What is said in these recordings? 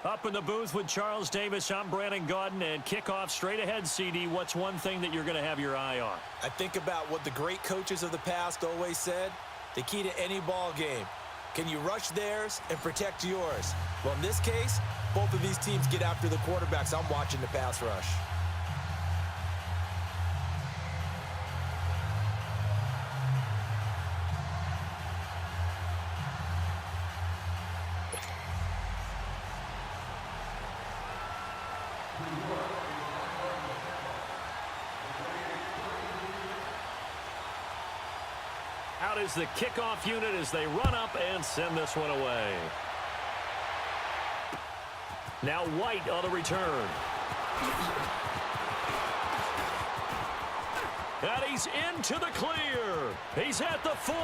Up in the booth with Charles Davis, I'm Brandon Gaudin, and kickoff straight ahead, CD. What's one thing that you're going to have your eye on? I think about what the great coaches of the past always said. The key to any ball game. Can you rush theirs and protect yours? Well, in this case, both of these teams get after the quarterbacks. I'm watching the pass rush. Out is the kickoff unit as they run up and send this one away. Now White on the return. And he's into the clear. He's at the 40.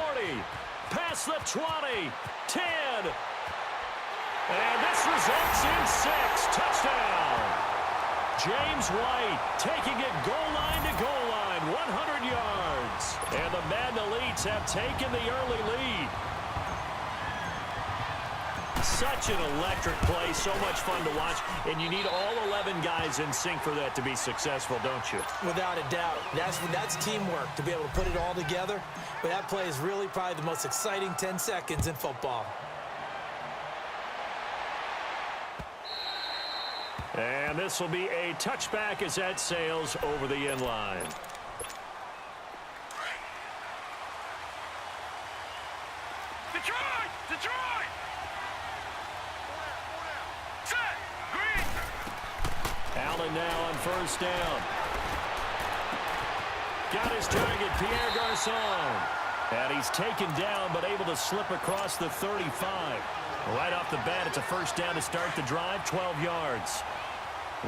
Past the 20. 10. And this results in 6. Touchdown. James White taking it goal line to goal line. 100 yards. And the Madden Elites have taken the early lead. Such an electric play, so much fun to watch, and you need all 11 guys in sync for that to be successful, don't you? Without a doubt. That's teamwork, to be able to put it all together. But that play is really probably the most exciting 10 seconds in football. And this will be a touchback as that sails over the end line. Detroit! Detroit! Set! Green! Allen now on first down. Got his target, Pierre Garçon. And he's taken down but able to slip across the 35. Right off the bat, it's a first down to start the drive, 12 yards.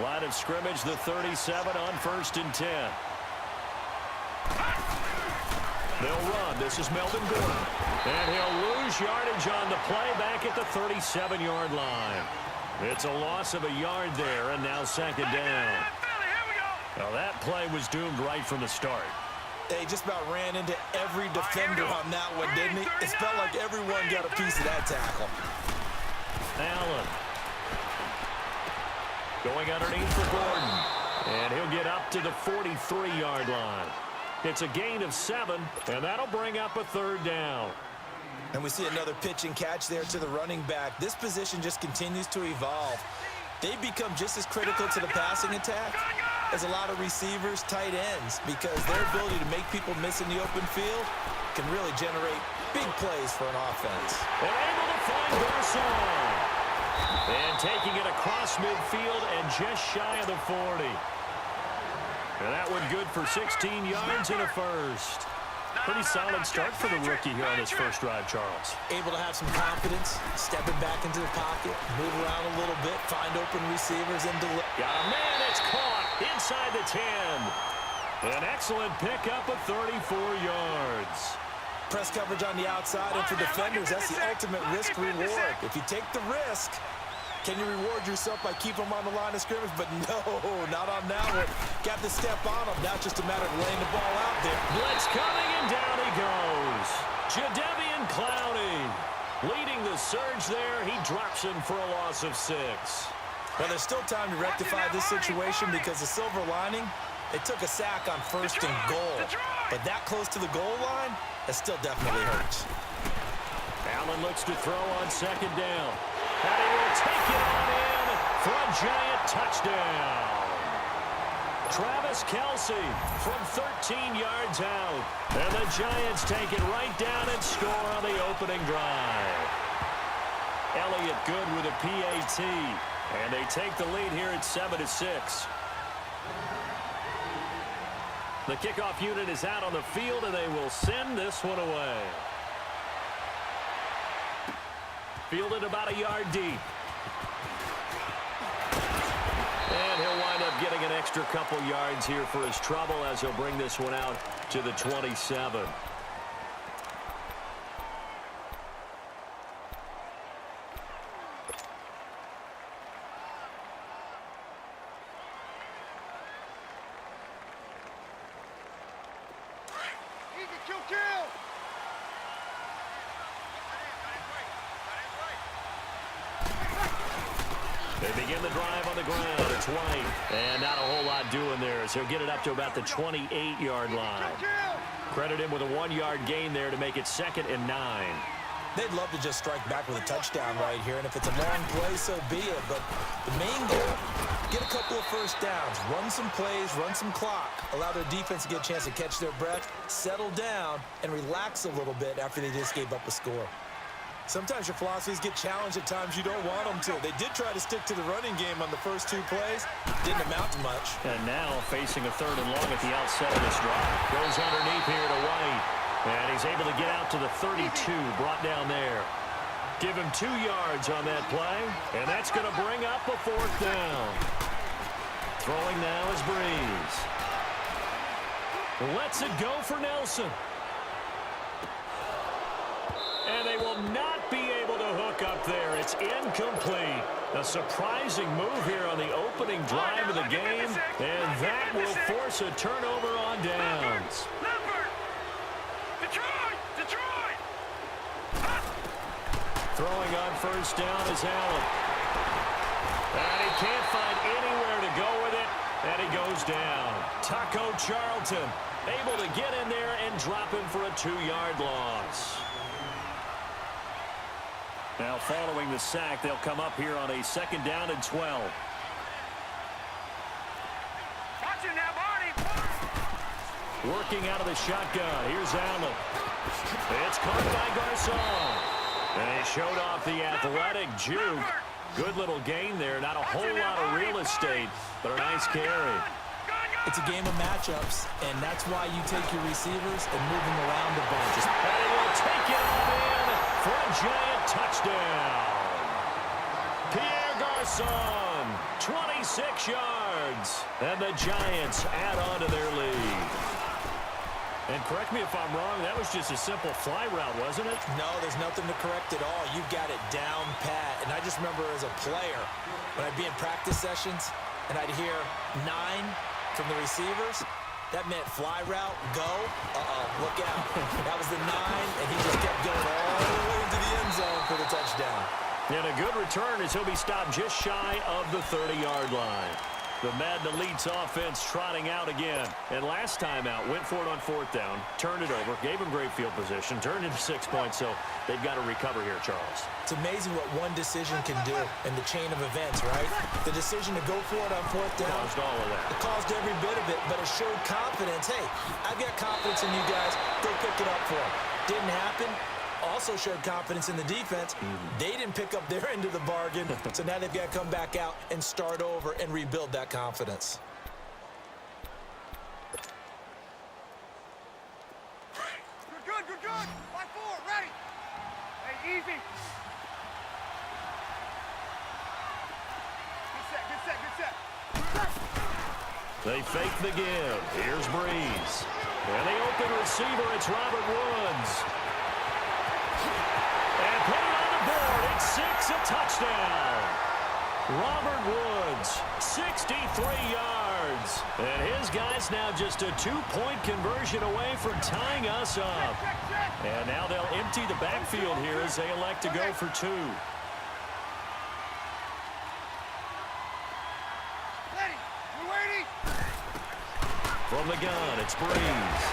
Line of scrimmage, the 37 on 1st and 10. They'll run. This is Melvin Gordon. And he'll lose yardage on the play back at the 37-yard line. It's a loss of a yard there, and now second down. Now that play was doomed right from the start. They just about ran into every defender on that one, didn't he? It felt like everyone got a piece of that tackle. Allen. Going underneath for Gordon. And he'll get up to the 43-yard line. It's a gain of 7, and that'll bring up a third down. And we see another pitch and catch there to the running back. This position just continues to evolve. They've become just as critical to the passing attack as a lot of receivers, tight ends, because their ability to make people miss in the open field can really generate big plays for an offense. And able to find Garçon. And taking it across midfield and just shy of the 40. And that one good for 16 yards and a first. Pretty solid start for the rookie here on this first drive, Charles. Able to have some confidence, stepping back into the pocket, move around a little bit, find open receivers, and deliver. Got a man, it's caught inside the 10. An excellent pickup of 34 yards. Press coverage on the outside, and for defenders, that's the ultimate risk-reward. If you take the risk, can you reward yourself by keeping them on the line of scrimmage? But no, not on that one. Got to step on them. Now it's just a matter of laying the ball out there. Blitz coming, and down he goes. Jadeveon Clowney leading the surge there. He drops him for a loss of 6. Well, there's still time to rectify this situation because the silver lining, they took a sack on 1st and goal. But that close to the goal line, that still definitely hurts. Allen looks to throw on 2nd down. And he will take it on in for a giant touchdown. Travis Kelce from 13 yards out. And the Giants take it right down and score on the opening drive. Elliott good with a PAT. And they take the lead here at 7-6. The kickoff unit is out on the field, and they will send this one away. Fielded about a yard deep. And he'll wind up getting an extra couple yards here for his trouble as he'll bring this one out to the 27. They begin the drive on the ground. It's White. And not a whole lot doing there, so he'll get it up to about the 28-yard line. Credit him with a 1-yard gain there to make it 2nd and 9. They'd love to just strike back with a touchdown right here, and if it's a long play, so be it. But the main goal, get a couple of first downs, run some plays, run some clock, allow their defense to get a chance to catch their breath, settle down, and relax a little bit after they just gave up a score. Sometimes your philosophies get challenged at times you don't want them to. They did try to stick to the running game on the first 2 plays. Didn't amount to much. And now facing a 3rd and long at the outset of this drive. Goes underneath here to White. And he's able to get out to the 32, brought down there. Give him 2 yards on that play. And that's going to bring up a 4th down. Throwing now is Breeze. Lets it go for Nelson. And they will not be able to hook up there. It's incomplete. A surprising move here on the opening drive of the game. And that will force a turnover on downs. Detroit! Throwing on first down is Allen. And he can't find anywhere to go with it. And he goes down. Taco Charlton able to get in there and drop him for a 2-yard loss. Now following the sack, they'll come up here on a 2nd down and 12. Watch it now, Barney! Working out of the shotgun. Here's Allen. It's caught by Garcon. And he showed off the athletic juke. Good little gain there. Not a whole lot of real estate, but a nice carry. It's a game of matchups, and that's why you take your receivers and move them around a bunch. And he will take it all in for a giant touchdown. Pierre Garcon, 26 yards. And the Giants add on to their lead. And correct me if I'm wrong, that was just a simple fly route, wasn't it? No, there's nothing to correct at all. You've got it down pat. And I just remember as a player, when I'd be in practice sessions, and I'd hear 9 from the receivers, that meant fly route, go, look out. That was the 9, and he just kept going all the way into the end zone for the touchdown. And a good return as he'll be stopped just shy of the 30-yard line. The Madden Elite's offense trotting out again. And last time out, went for it on 4th down, turned it over, gave him great field position, turned into 6 points, so they've got to recover here, Charles. It's amazing what one decision can do in the chain of events, right? The decision to go for it on 4th down. Caused all of that. It caused every bit of it, but it showed confidence. Hey, I've got confidence in you guys. Go pick it up for them. Didn't happen. Also showed confidence in the defense. They didn't pick up their end of the bargain, so now they've got to come back out and start over and rebuild that confidence. Good. Line 4, ready. Hey, easy. Good set. They fake the give. Here's Breeze. And the open receiver, it's Robert Woods. And put it on the board. It's 6, a touchdown. Robert Woods, 63 yards. And his guy's now just a 2-point conversion away from tying us up. And now they'll empty the backfield here as they elect to go for 2. From the gun, it's Breeze.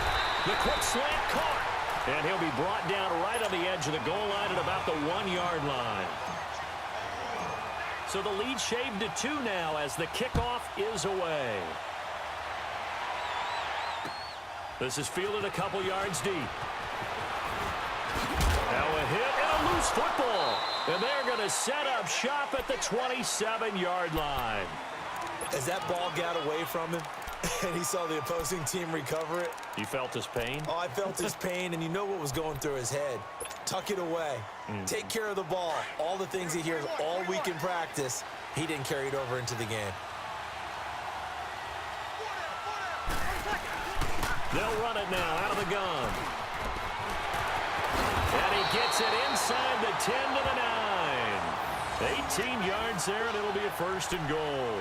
The quick slant caught. And he'll be brought down right on the edge of the goal line at about the 1-yard line. So the lead shaved to 2 now as the kickoff is away. This is fielded a couple yards deep. Now a hit and a loose football. And they're going to set up shop at the 27-yard line. As that ball got away from him, and he saw the opposing team recover it. You felt his pain? Oh, I felt his pain, and you know what was going through his head. Tuck it away. Take care of the ball. All the things he hears all week in practice, he didn't carry it over into the game. They'll run it now out of the gun. And he gets it inside the 10 to the 9. 18 yards there, and it'll be a 1st and goal.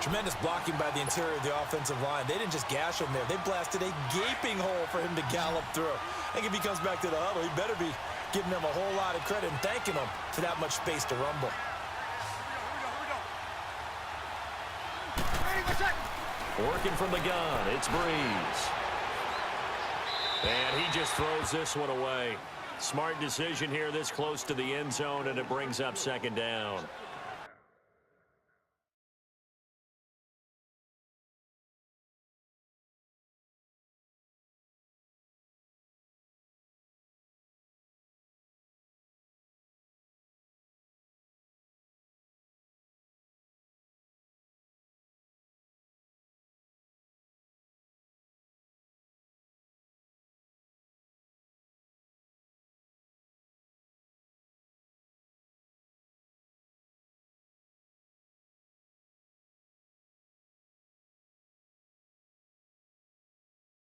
Tremendous blocking by the interior of the offensive line. They didn't just gash him there. They blasted a gaping hole for him to gallop through. I think if he comes back to the huddle, he better be giving them a whole lot of credit and thanking them for that much space to rumble. Working from the gun, it's Breeze. And he just throws this one away. Smart decision here this close to the end zone, and it brings up second down.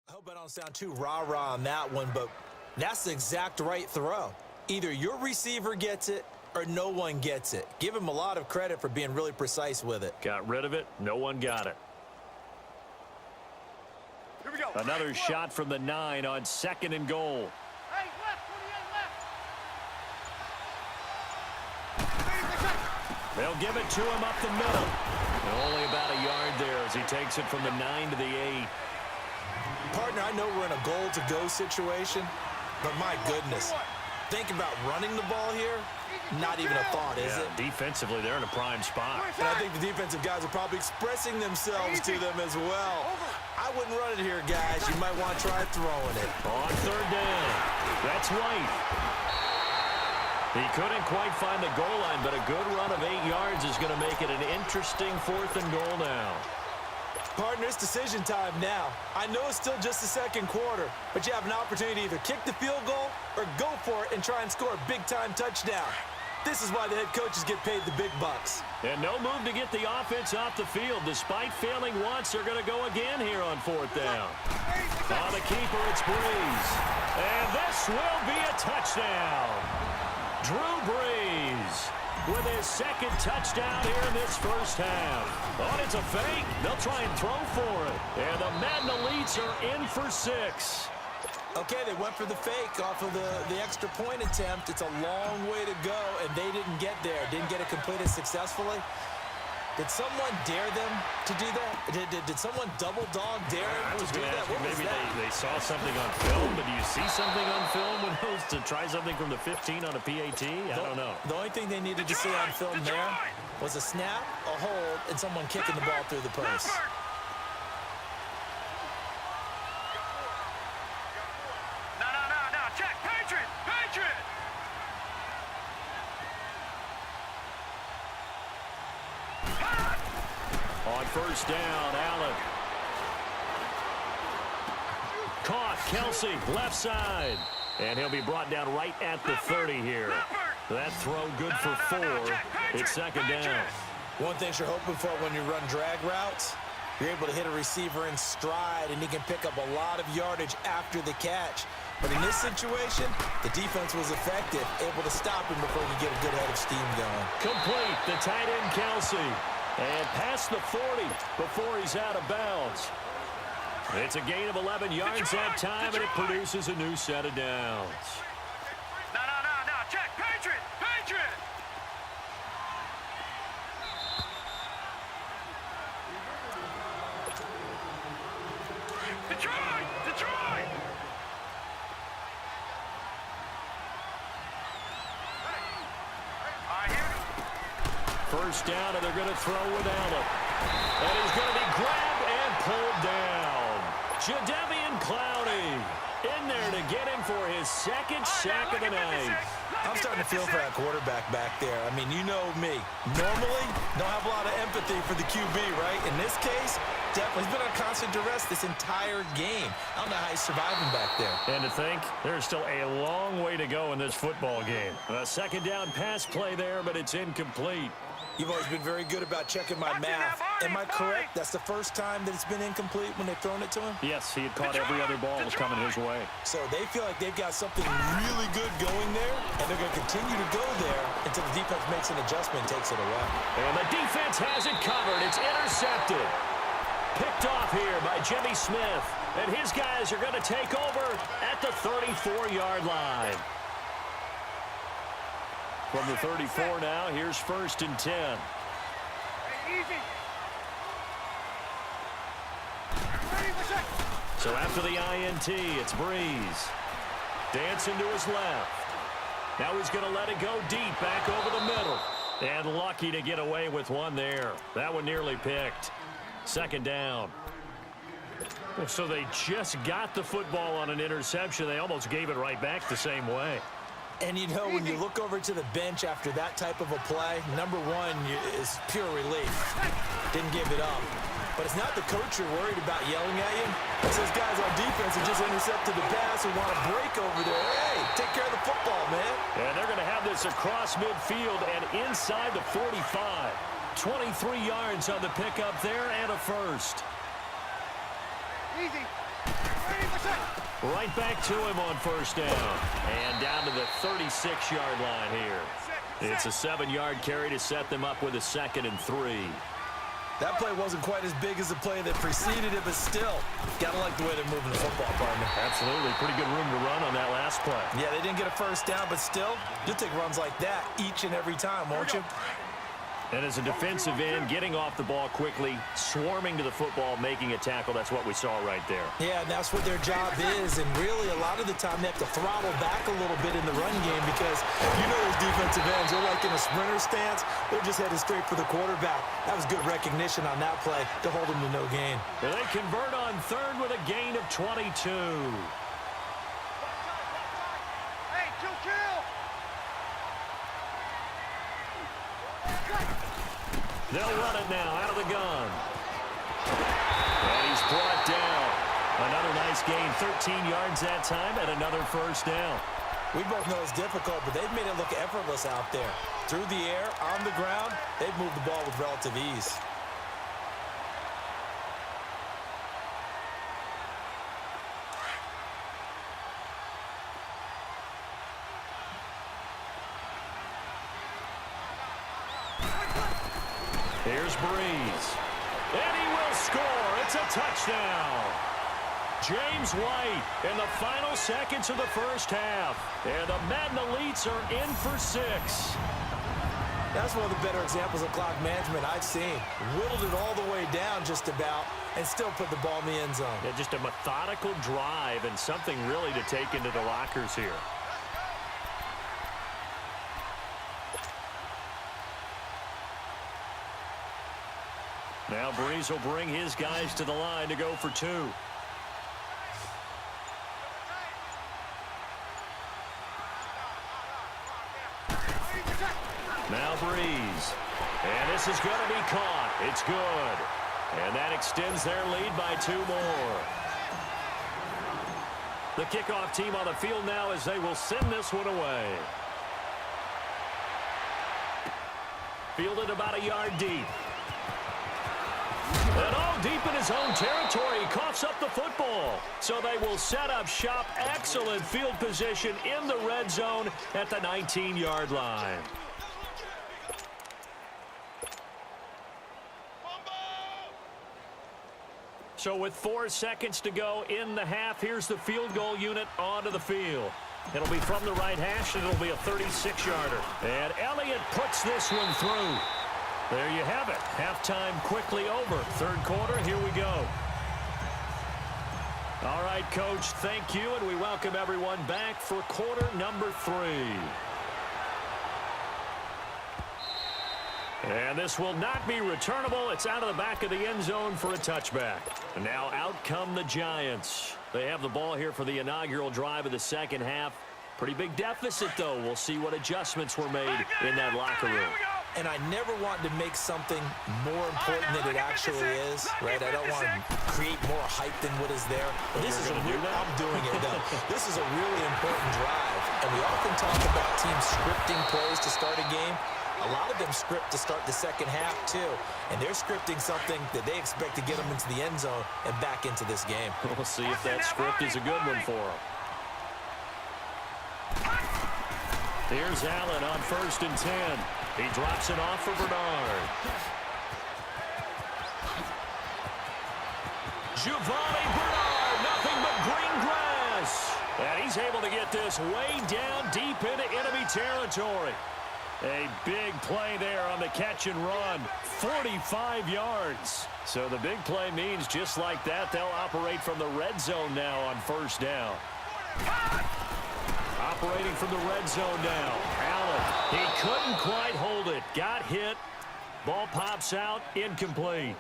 I hope I don't sound too rah-rah on that one, but that's the exact right throw. Either your receiver gets it or no one gets it. Give him a lot of credit for being really precise with it. Got rid of it. No one got it. Here we go. Another shot from the 9 on 2nd and goal. Hey, left, 28 left. They'll give it to him up the middle. And only about a yard there as he takes it from the 9 to the 8. Partner, I know we're in a goal-to-go situation, but my goodness, think about running the ball here. Not even a thought, is it? Defensively, they're in a prime spot. And I think the defensive guys are probably expressing themselves to them as well. I wouldn't run it here, guys. You might want to try throwing it. On 3rd down, that's White. He couldn't quite find the goal line, but a good run of 8 yards is going to make it an interesting 4th and goal now. Partner, it's decision time now. I know it's still just the second quarter, but you have an opportunity to either kick the field goal or go for it and try and score a big-time touchdown. This is why the head coaches get paid the big bucks. And no move to get the offense off the field. Despite failing once, they're going to go again here on 4th down. On the keeper, it's Breeze. And this will be a touchdown. Drew Brees with his 2nd touchdown here in this first half. Oh, it's a fake. They'll try and throw for it. And the Madden Elites are in for 6. Okay, they went for the fake off of the extra point attempt. It's a long way to go, and they didn't get there. Didn't get it completed successfully. Did someone dare them to do that? Did someone double dog dare them to do that? What was maybe that? they saw something on film, but do you see something on film when those to try something from the 15 on a PAT? I don't know. The only thing they needed to see on film there was a snap, a hold, and someone kicking the ball through the post. No. Check. Patriot. On 1st down, Allen. Caught, Kelsey, left side. And he'll be brought down right at the 30 here. That throw good for 4. It's 2nd down. One thing you're hoping for when you run drag routes, you're able to hit a receiver in stride, and he can pick up a lot of yardage after the catch. But in this situation, the defense was effective, able to stop him before he could get a good head of steam going. Complete, the tight end Kelsey. And past the 40 before he's out of bounds. It's a gain of 11 yards that time, and it produces a new set of downs. No. Check. Patriot. Detroit. First down, and they're going to throw with Allen. And he's going to be grabbed and pulled down. Jadeveon Clowney in there to get him for his 2nd sack of the night. I'm starting to feel for that quarterback back there. I mean, you know me. Normally, don't have a lot of empathy for the QB, right? In this case, definitely. He's been on constant duress this entire game. I don't know how he's surviving back there. And to think, there's still a long way to go in this football game. A 2nd down pass play there, but it's incomplete. You've always been very good about checking my math. Am I correct? That's the first time that it's been incomplete when they've thrown it to him? Yes, he had caught every other ball that was coming his way. So they feel like they've got something really good going there, and they're going to continue to go there until the defense makes an adjustment and takes it away. And the defense has it covered. It's intercepted. Picked off here by Jimmy Smith. And his guys are going to take over at the 34-yard line. From the 34 now, here's 1st and 10. Hey, easy. So after the INT, it's Breeze. Dancing to his left. Now he's going to let it go deep back over the middle. And lucky to get away with one there. That one nearly picked. Second down. So they just got the football on an interception. They almost gave it right back the same way. And, you know, when you look over to the bench after that type of a play, number one is pure relief. Didn't give it up. But it's not the coach you're worried about yelling at you. It's those guys on defense who just intercepted the pass and want to break over there. Hey, take care of the football, man. And they're going to have this across midfield and inside the 45. 23 yards on the pickup there and a first. Easy. Right back to him on first down. And down to the 36-yard line here. It's a 7-yard carry to set them up with a 2nd and 3. That play wasn't quite as big as the play that preceded it, but still, gotta like the way they're moving the football, partner. Absolutely. Pretty good room to run on that last play. Yeah, they didn't get a first down, but still, you'll take runs like that each and every time, won't you? And as a defensive end, getting off the ball quickly, swarming to the football, making a tackle, that's what we saw right there. Yeah, and that's what their job is, and really a lot of the time they have to throttle back a little bit in the run game because you know those defensive ends, they're like in a sprinter stance. They're just headed straight for the quarterback. That was good recognition on that play to hold them to no gain. Well, they convert on third with a gain of 22. Hey, kill. They'll run it now out of the gun. And he's brought down. Another nice gain, 13 yards that time, and another first down. We both know it's difficult, but they've made it look effortless out there. Through the air, on the ground, they've moved the ball with relative ease. Here's Breeze. And he will score. It's a touchdown. James White in the final seconds of the first half. And the Madden Elites are in for 6. That's one of the better examples of clock management I've seen. Whittled it all the way down just about and still put the ball in the end zone. Yeah, just a methodical drive and something really to take into the lockers here. Now Breeze will bring his guys to the line to go for 2. Now Breeze. And this is going to be caught. It's good. And that extends their lead by 2 more. The kickoff team on the field now as they will send this one away. Fielded about a yard deep. And all deep in his own territory, he coughs up the football. So they will set up shop. Excellent field position in the red zone at the 19-yard line. So with 4 seconds to go in the half, here's the field goal unit onto the field. It'll be from the right hash, and it'll be a 36-yarder. And Elliott puts this one through. There you have it. Halftime quickly over. Third quarter, here we go. All right, Coach, thank you, and we welcome everyone back for quarter number 3. And this will not be returnable. It's out of the back of the end zone for a touchback. And now out come the Giants. They have the ball here for the inaugural drive of the second half. Pretty big deficit, though. We'll see what adjustments were made in that locker room. And I never want to make something more important than it actually is, right? I don't want to create more hype than what is there. But this is I'm doing it, though. This is a really important drive. And we often talk about teams scripting plays to start a game. A lot of them script to start the second half, too. And they're scripting something that they expect to get them into the end zone and back into this game. We'll see if that script is a good one for them. Here's Allen on 1st and 10. He drops it off for Bernard. Giovanni Bernard, nothing but green grass. And he's able to get this way down deep into enemy territory. A big play there on the catch and run. 45 yards. So the big play means just like that, they'll operate from the red zone now on first down. Operating from the red zone now. Allen, he couldn't quite hold it. Got hit. Ball pops out, incomplete.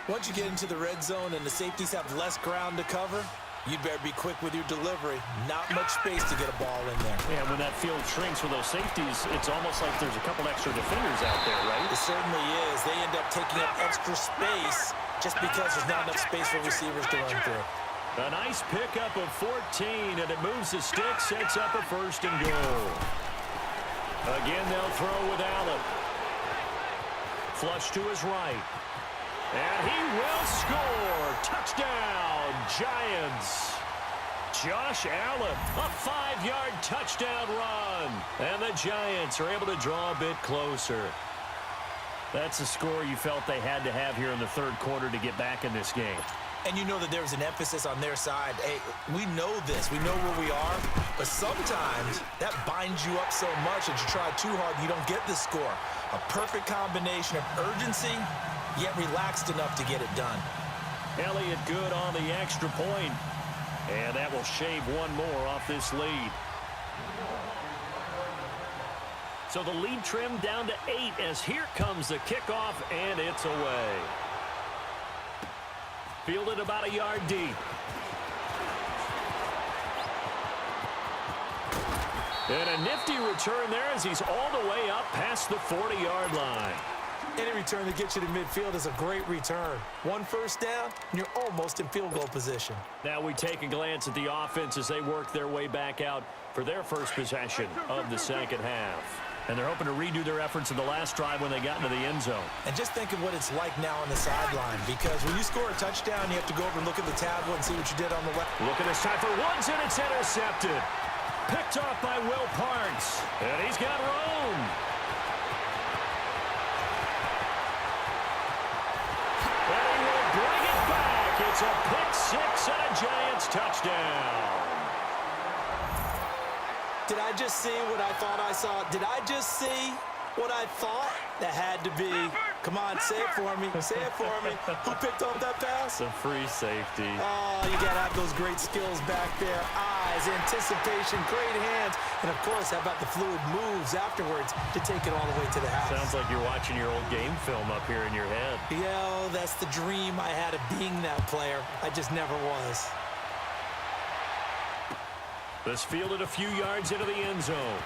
Once you get into the red zone and the safeties have less ground to cover, you'd better be quick with your delivery. Not much space to get a ball in there. Yeah, when that field shrinks with those safeties, it's almost like there's a couple extra defenders out there, right? It certainly is. They end up taking up extra space just because there's not enough space for receivers to run through. A nice pickup of 14, and it moves the stick, sets up a first and goal. Again, they'll throw with Allen. Flush to his right. And he will score. Touchdown, Giants. Josh Allen, a 5-yard touchdown run. And the Giants are able to draw a bit closer. That's a score you felt they had to have here in the third quarter to get back in this game. And you know that there was an emphasis on their side. Hey, we know this. We know where we are. But sometimes that binds you up so much that you try too hard and you don't get the score. A perfect combination of urgency, yet relaxed enough to get it done. Elliott good on the extra point. And that will shave one more off this lead. So the lead trimmed down to 8 as here comes the kickoff, and it's away. Fielded about a yard deep. And a nifty return there as he's all the way up past the 40-yard line. Any return that gets you to midfield is a great return. One first down, and you're almost in field goal position. Now we take a glance at the offense as they work their way back out for their first possession of the second half. And they're hoping to redo their efforts in the last drive when they got into the end zone. And just think of what it's like now on the sideline, because when you score a touchdown, you have to go over and look at the tablet and see what you did on the left. Look at this time for Woods, and it's intercepted. Picked off by Will Parks. And he's got room. And he will bring it back. It's a pick six and a Giants touchdown. Did I just see what I thought I saw? Did I just see what I thought? That had to be. Come on, say it for me. Say it for me. Who picked off that pass? It's a free safety. Oh, you got to have those great skills back there. Eyes, anticipation, great hands. And, of course, how about the fluid moves afterwards to take it all the way to the house? Sounds like you're watching your old game film up here in your head. Yeah, that's the dream I had of being that player. I just never was. This fielded a few yards into the end zone.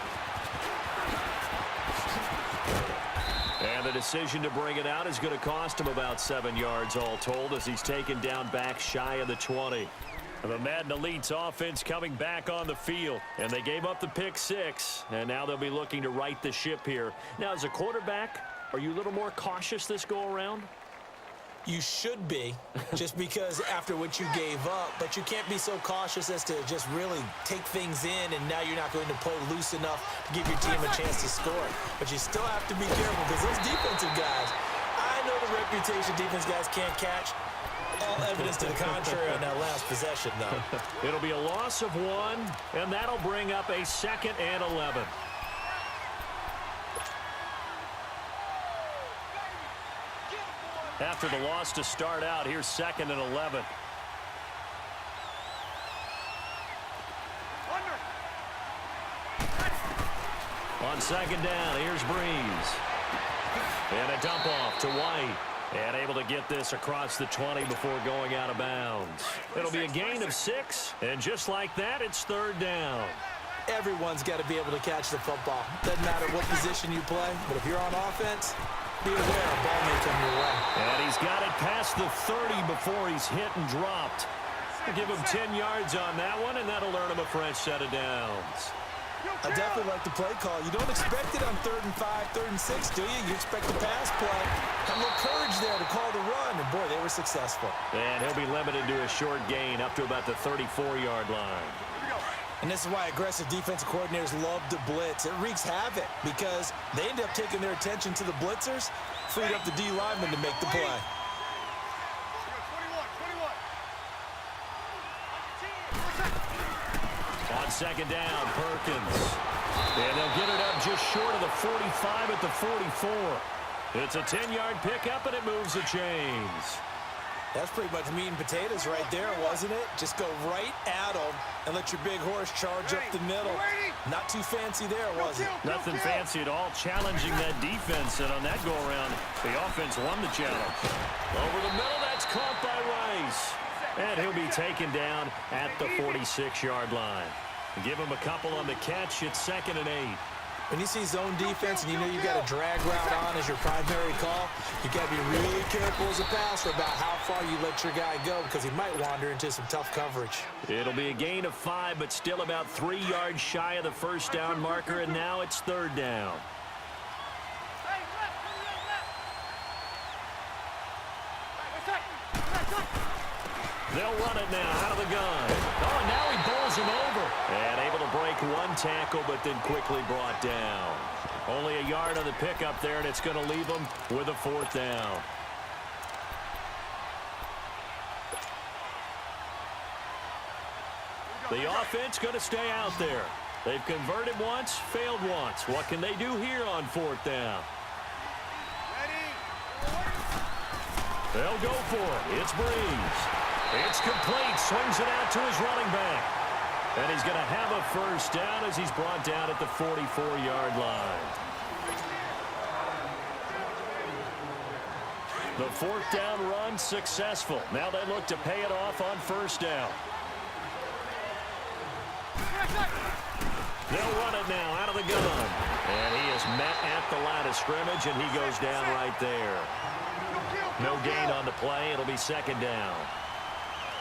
And the decision to bring it out is going to cost him about 7 yards all told as he's taken down back shy of the 20. The Madden Elite's offense coming back on the field. And they gave up the pick six. And now they'll be looking to right the ship here. Now, as a quarterback, are you a little more cautious this go-around? You should be, just because after what you gave up, but you can't be so cautious as to just really take things in, and now you're not going to play loose enough to give your team a chance to score. But you still have to be careful because those defensive guys, I know the reputation defense guys can't catch. All evidence to the contrary on that last possession, though. It'll be a loss of 1, and that'll bring up a 2nd and 11. After the loss to start out, here's 2nd and 11. On 2nd down, here's Breeze. And a dump off to White. And able to get this across the 20 before going out of bounds. It'll be a gain of 6, and just like that, it's 3rd down. Everyone's got to be able to catch the football. Doesn't matter what position you play, but if you're on offense, be aware a ball may come your way. And he's got it past the 30 before he's hit and dropped. We'll give him 10 yards on that one, and that'll earn him a fresh set of downs. I definitely like the play call. You don't expect it on 3rd and 5, 3rd and 6, do you? You expect the pass play. Had a little courage there to call the run, and boy, they were successful. And he'll be limited to a short gain up to about the 34-yard line. And this is why aggressive defensive coordinators love to blitz. It wreaks havoc because they end up taking their attention to the blitzers, freed up the D lineman to make the play. On 2nd down, Perkins. And they'll get it up just short of the 45 at the 44. It's a 10-yard pickup, and it moves the chains. That's pretty much meat and potatoes right there, wasn't it? Just go right at them and let your big horse charge up the middle. Not too fancy there, was it? Nothing fancy at all, challenging that defense, and on that go-around, the offense won the challenge. Over the middle, that's caught by Rice. And he'll be taken down at the 46-yard line. Give him a couple on the catch. It's 2nd and 8. When you see zone defense and you know you've got a drag route on as your primary call, you've got to be really careful as a passer about how far you let your guy go because he might wander into some tough coverage. It'll be a gain of 5, but still about 3 yards shy of the first down marker, and now it's 3rd down. They'll run it now out of the gun. Oh, and now he bowls him over. And able to break one tackle, but then quickly brought down. Only a yard on the pickup there, and it's going to leave him with a 4th down. The offense going to stay out there. They've converted once, failed once. What can they do here on 4th down? They'll go for it. It's Breeze. It's complete. Swings it out to his running back. And he's going to have a 1st down as he's brought down at the 44-yard line. The 4th down run successful. Now they look to pay it off on 1st down. They'll run it now out of the gun. And he is met at the line of scrimmage, and he goes down right there. No gain on the play. It'll be 2nd down.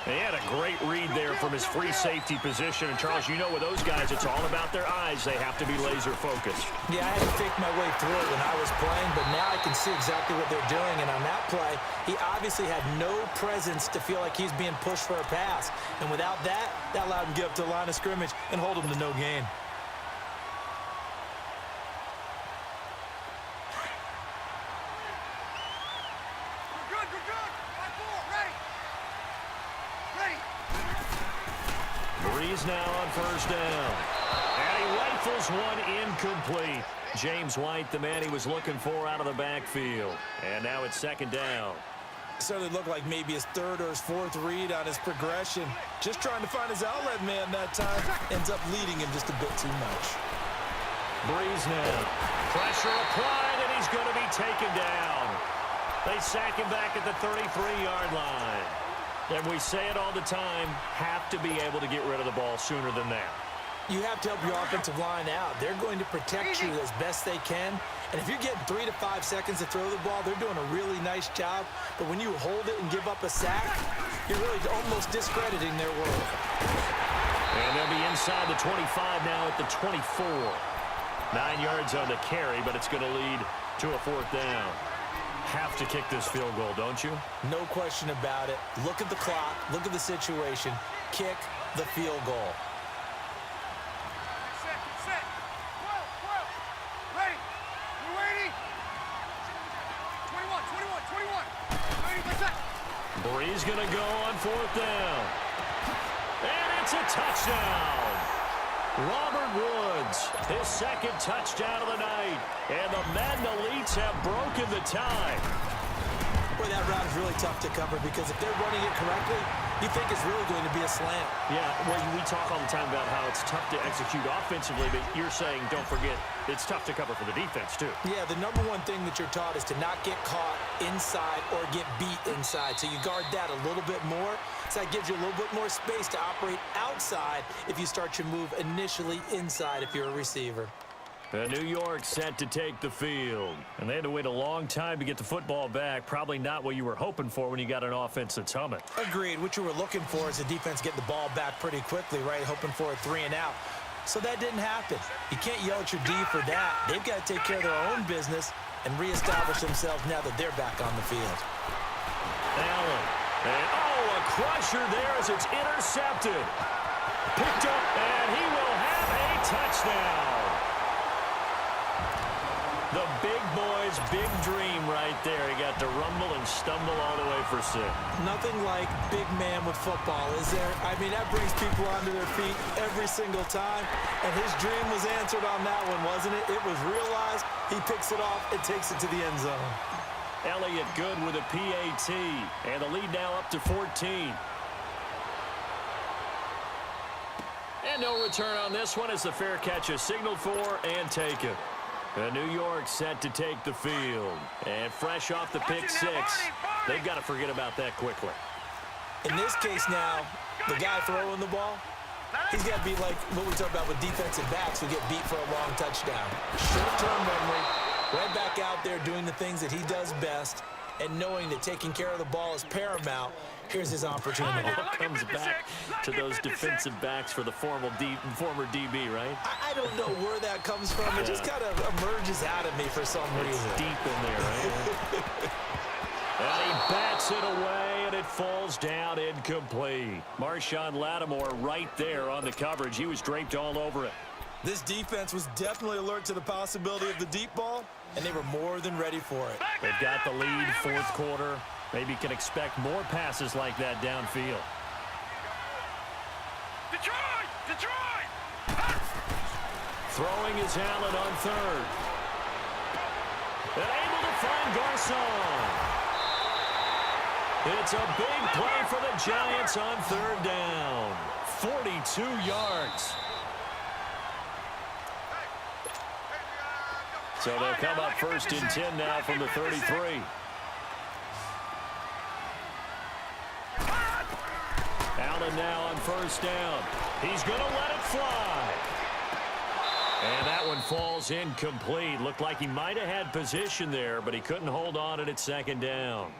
He had a great read there from his free safety position. And, Charles, you know with those guys, it's all about their eyes. They have to be laser focused. Yeah, I had to fake my way through it when I was playing, but now I can see exactly what they're doing. And on that play, he obviously had no presence to feel like he's being pushed for a pass. And without that, that allowed him to get up to the line of scrimmage and hold him to no gain. Breeze now on 1st down. And he rifles one incomplete. James White, the man he was looking for out of the backfield. And now it's 2nd down. Certainly looked like maybe his 3rd or his 4th read on his progression. Just trying to find his outlet man that time. Ends up leading him just a bit too much. Breeze now. Pressure applied, and he's going to be taken down. They sack him back at the 33-yard line. And we say it all the time, have to be able to get rid of the ball sooner than that. You have to help your offensive line out. They're going to protect you as best they can. And if you're getting 3 to 5 seconds to throw the ball, they're doing a really nice job. But when you hold it and give up a sack, you're really almost discrediting their work. And they'll be inside the 25 now at the 24. 9 yards on the carry, but it's going to lead to a 4th down. Have to kick this field goal, don't you? No question about it. Look at the clock. Look at the situation. Kick the field goal. Set. 12. Ready. We're waiting. 21. Ready, let's set. Breeze going to go on 4th down. And it's a touchdown. Robert Woods, his 2nd touchdown of the night. And the Madden Elites have broken the tie. Boy, that route is really tough to cover because if they're running it correctly, you think it's really going to be a slant. Yeah, well, we talk all the time about how it's tough to execute offensively, but you're saying, don't forget, it's tough to cover for the defense, too. Yeah, the number one thing that you're taught is to not get caught inside or get beat inside. So you guard that a little bit more. So that gives you a little bit more space to operate outside if you start your move initially inside if you're a receiver. New York set to take the field. And they had to wait a long time to get the football back. Probably not what you were hoping for when you got an offense that's humming. Agreed. What you were looking for is the defense getting the ball back pretty quickly, right? Hoping for a 3 and out. So that didn't happen. You can't yell at your D for that. They've got to take care of their own business and reestablish themselves now that they're back on the field. Allen. And, a crusher there as it's intercepted. Picked up, and he will have a touchdown. The big boy's big dream right there. He got to rumble and stumble all the way for 6. Nothing like big man with football, is there? I mean, that brings people onto their feet every single time. And his dream was answered on that one, wasn't it? It was realized. He picks it off and takes it to the end zone. Elliott good with a PAT. And the lead now up to 14. And no return on this one as the fair catch is signaled for and taken. New York set to take the field. And fresh off the pick 6, they've got to forget about that quickly. In this case now, the guy throwing the ball, he's got to be like what we talk about with defensive backs who get beat for a long touchdown. Short-term memory, right back out there doing the things that he does best, and knowing that taking care of the ball is paramount. Here's his opportunity. It all comes back to those defensive backs for the former DB, right? I don't know where that comes from. It just kind of emerges out of me for some reason. It's deep in there, right? And he bats it away, and it falls down incomplete. Marshawn Lattimore right there on the coverage. He was draped all over it. This defense was definitely alert to the possibility of the deep ball, and they were more than ready for it. They've got the lead, fourth quarter. Maybe can expect more passes like that downfield. Detroit! Throwing is Allen on third. And able to find Garcon. It's a big play for the Giants on third down. 42 yards. So they'll come up first and 10 now from the 33. Allen now on first down. He's going to let it fly. And that one falls incomplete. Looked like he might have had position there, but he couldn't hold on it at second down.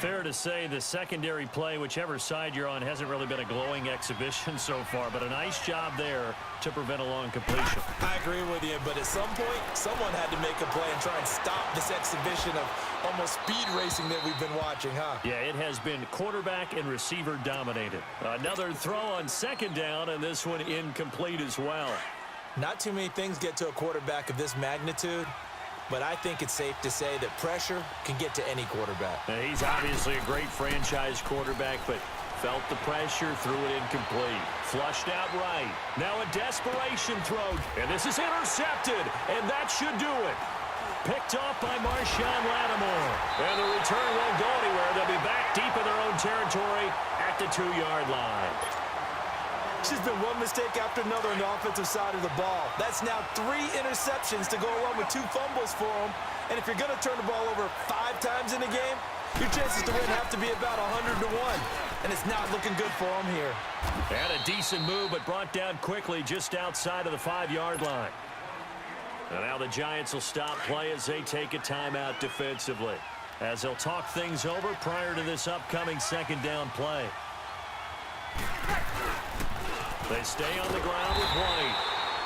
Fair to say the secondary play, whichever side you're on, hasn't really been a glowing exhibition so far, but a nice job there to prevent a long completion. I agree with you, but at some point, someone had to make a play and try and stop this exhibition of almost speed racing that we've been watching, huh? Yeah, it has been quarterback and receiver dominated. Another throw on second down, and this one incomplete as well. Not too many things get to a quarterback of this magnitude, but I think it's safe to say that pressure can get to any quarterback. Now, he's obviously a great franchise quarterback, but felt the pressure, threw it incomplete. Flushed out right. Now a desperation throw, and this is intercepted, and that should do it. Picked off by Marshawn Lattimore. And the return won't go anywhere. They'll be back deep in their own territory at the 2-yard line. It's just been one mistake after another on the offensive side of the ball. That's now 3 interceptions to go along with 2 fumbles for him. And if you're going to turn the ball over 5 times in a game, your chances to win have to be about 100 to 1. And it's not looking good for him here. And a decent move, but brought down quickly just outside of the 5-yard line. And now the Giants will stop play as they take a timeout defensively, as they'll talk things over prior to this upcoming second down play. They stay on the ground with White.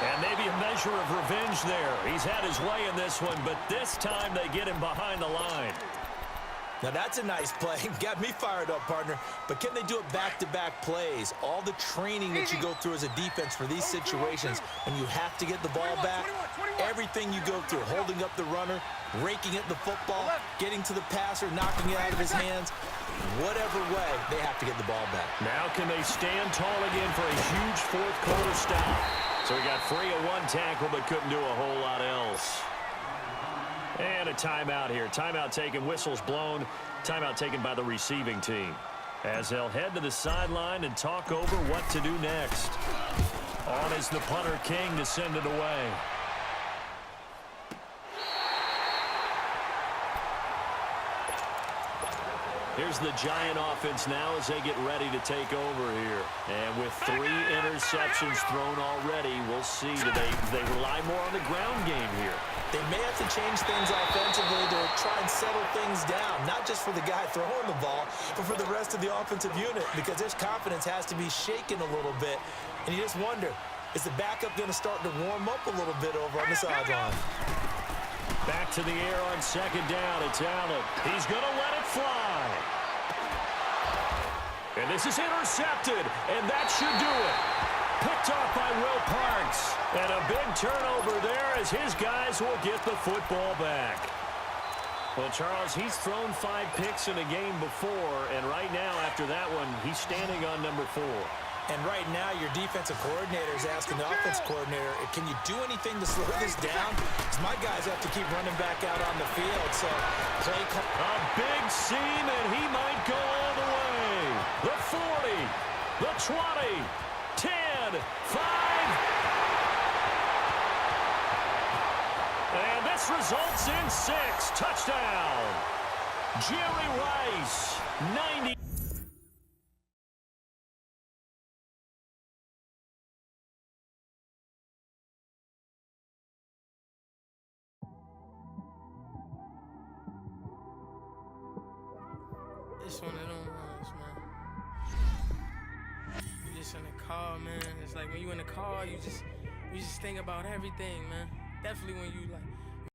And maybe a measure of revenge there. He's had his way in this one, but this time they get him behind the line. Now that's a nice play. Got me fired up, partner. But can they do it back-to-back plays? All the training that you go through as a defense for these situations, when you have to get the ball back, everything you go through, holding up the runner, raking at the football, getting to the passer, knocking it out of his hands, whatever way, they have to get the ball back. Now can they stand tall again for a huge fourth quarter stop? So he got free of one tackle but couldn't do a whole lot else. And a timeout here. Timeout taken, whistles blown. Timeout taken by the receiving team, as they'll head to the sideline and talk over what to do next. On is the punter King to send it away. Here's the Giant offense now as they get ready to take over here. And with 3 interceptions thrown already, we'll see. Do they rely more on the ground game here? They may have to change things offensively to try and settle things down, not just for the guy throwing the ball, but for the rest of the offensive unit, because his confidence has to be shaken a little bit. And you just wonder, is the backup going to start to warm up a little bit over on the sideline? Back to the air on second down. It's Allen. He's going to let it fly. And this is intercepted, and that should do it. Picked off by Will Parks. And a big turnover there as his guys will get the football back. Well, Charles, he's thrown 5 picks in a game before, and right now, after that one, he's standing on number 4. And right now, your defensive coordinator is asking the offensive coordinator, can you do anything to slow this down? Because my guys have to keep running back out on the field. So play call. A big seam, and he might go all the way. The 40, the 20, 10, 5. And this results in 6. Touchdown. Jerry Rice, 90. It's one of them ones, man. You just in the car, man. It's like when you in the car, you just think about everything, man. Definitely when you like